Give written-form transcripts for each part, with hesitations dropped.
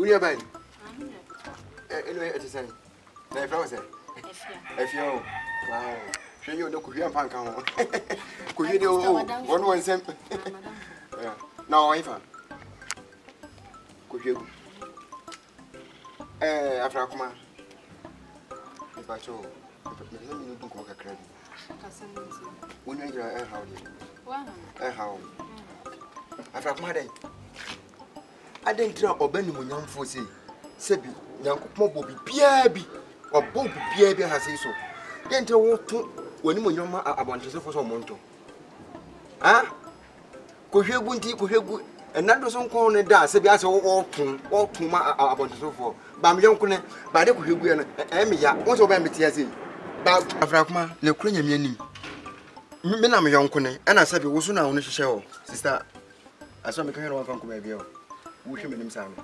Who you buy? Anyway, it is saying. They found it. If you wow, show you no Korean pan count. Could you do 1 cent? No, if I could you after I come on. If I show, let me do a credit. When you are how after I come on, I didn't try or bend when young for say, Sebi, young Mobo be Pierre or Bob Pierre has said so. Then tell what when you are about to for some monto. Ah? Could you go to and that doesn't call it that Sebi as all to about to so forth. Bam young Cone, by the Kuhuan, Emia, what's over Metiasi? But Afrakma, the Ukrainian meaning. Menam young Cone, and I said you was now on the show, sister. I saw me kind of uncle maybe. We should be him, Sam.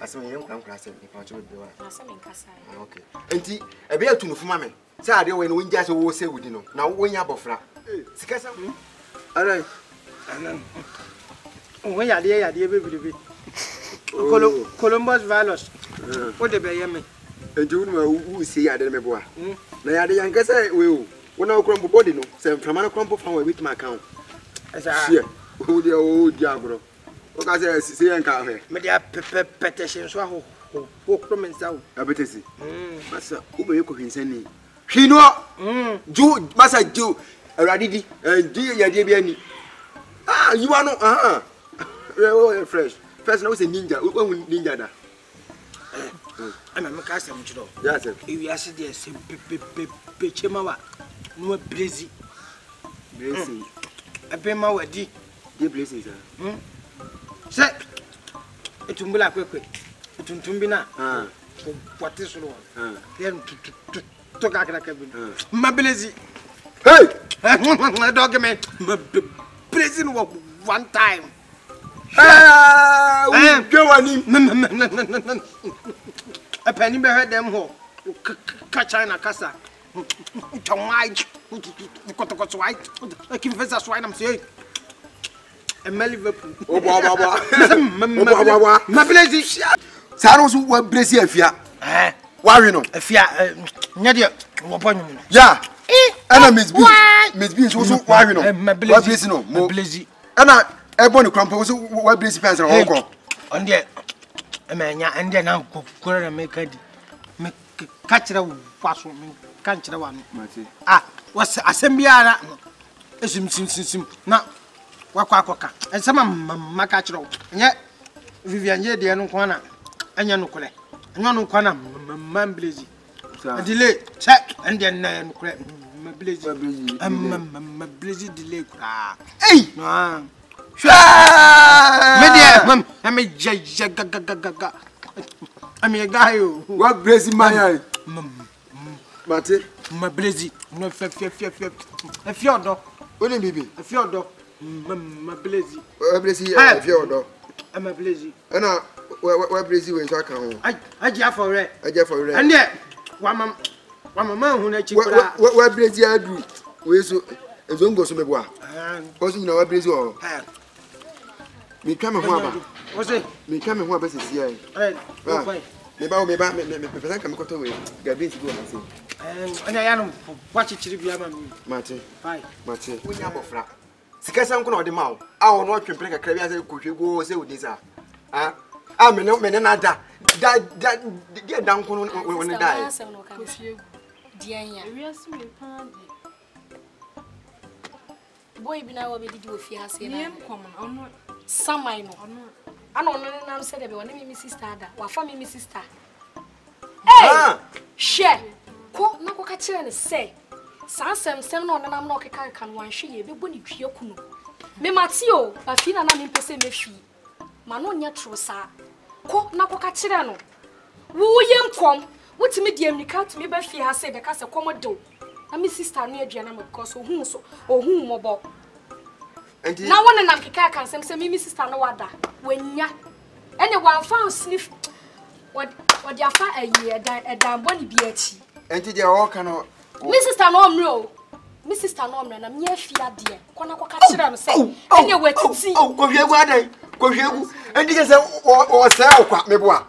I saw a young class if I should be okay. And tea, a beer to Mammy. Saturday when we just will say we know. Now, when you have a flat. Sicasa? All right. When you are there, baby. Columbus Valos. What the Bayame? And you know who see I didn't know. Now, the young say, will. When I crumble body, no, send from a crumble from with my account. As I hear, who the old Jabro. What I say, and come here. Media petitions, who comments out. I better see. Master, who you could send me? She know, Jew, Master Jew, a radidi, and dear Yabiani. Ah, you are not, fresh. First, no, say ninja, who ninja. I'm a custom, you know. Yes, if you ask this, Pichemawa, no blazy. Blazing. A pema were deep, deep blazes. Say, it will be like quick. It will be now. What is wrong? Then to Gagaka. My blazy. Hey, my dog, man, blazing one time. Go on. A penny behind them home. Catch China Casa. Tom White, got white, I can visit swine. I'm saying. A Liverpool. Oh, my blazy. Saros were blazy if ya. Why, you know, if ya, Nadia, yeah, and Miss Beans also, why, you know, my blazy, no, more blazy. And I want to crumple, so what blazy pants are all on there. A man, and then I'll go and make a catch the wash me, catch the one. Ah, what's Assembliana? Sim, now. Waka, and some macatro, and yet Vivian Yedi and Quana, and Yanukole, and Yanukana, man blazy. A delay, check, and then my blazy, my blazy delay. Hey, Media, I'm a jagaga. I'm a guy who what blazy my eye. Mate, my blazy, no fear, a fjord, only baby, a fjord. My blazy. Blazy, I feel I'm a blazy. And now, where blazy when I come? I just for it. I just for it. And yet, one man who let you where blazy I do. We so as long as me bois. Because you know what blazy or me come home. Was it? Me come home, but it's here. Me come to away. Gabin to go and see. And I am watch it to be a man. Mate, we have a flat. Sikasa nko na ode ma wo a wo no atwempere kakra bia se kohwego se wodi sa ah me na da dia da nko no woni dai kohwego dianya ewiase me pan boy bi na wo be didi wo fi hase na ono samai no ana ono na se de be woni mi sister da wa fa mi sister eh she ko na ko ka kire ne se Sansem no nanam no keka kan wan hwe ye bebo ni twie kunu me mate o afi na na me pese me fi ma no nya tro sa ko na ko ka kire no wo ye nkom wotimi di amnika timi ba fi ha se be ka se komodo na me sister no aduana me because ohun mobo na wona nam keka kan sem se me sister no wada wanya ene wan fan sniff what dia fa ayi edan boni bi achi enti dia o kan no my sister no mro. My sister no mro na me afia de. Kona ko ka kire no say. Ene watiti. Kohwegu adan. Kohwegu. Enti ke say o say okwa me boa.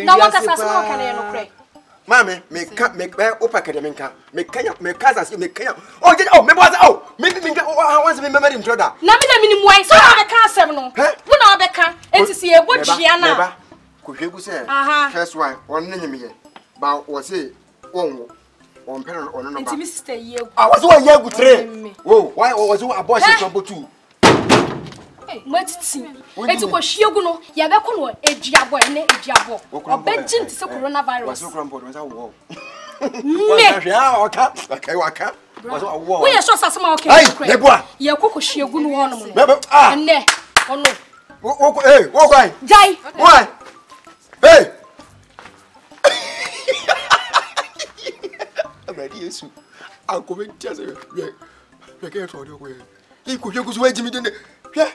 Na waka sasa no kane no kure. Mame, me opa kademenka. Me kaza si me kanya. Oh, me boza oh. Me once me memory introda. Na me na minimu ai so na be ka asem no. Wo na be ka entisi e godjia na. Neba. Ko hwegu se. First one, one nyem ye. Ba wo se won on pen on no ba. Enti mi sister ye. Was one ye gutre. Oh, why was you abortion number 2? Matiti. Enti ko hwiegu no, ya be ko no ejiabo ene ejiabo. Obeji nti se coronavirus. Was you crampo was wo. Me. Okay, waka. Was wo. Wo ye so sasema okay. Hey, Neboa. Ye ko hwiegu no ho no mo. Enne. Ono. Hey, wo kwai. Jai. Why? Hey. Ready yesu. Anko me tia se. We get for the way. He could you go Jimmy den. Yeah.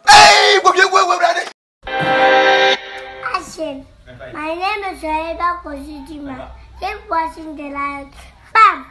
Hey, what you brother? Action. My name is Eva Kosijima. Keep watching the light. Bam.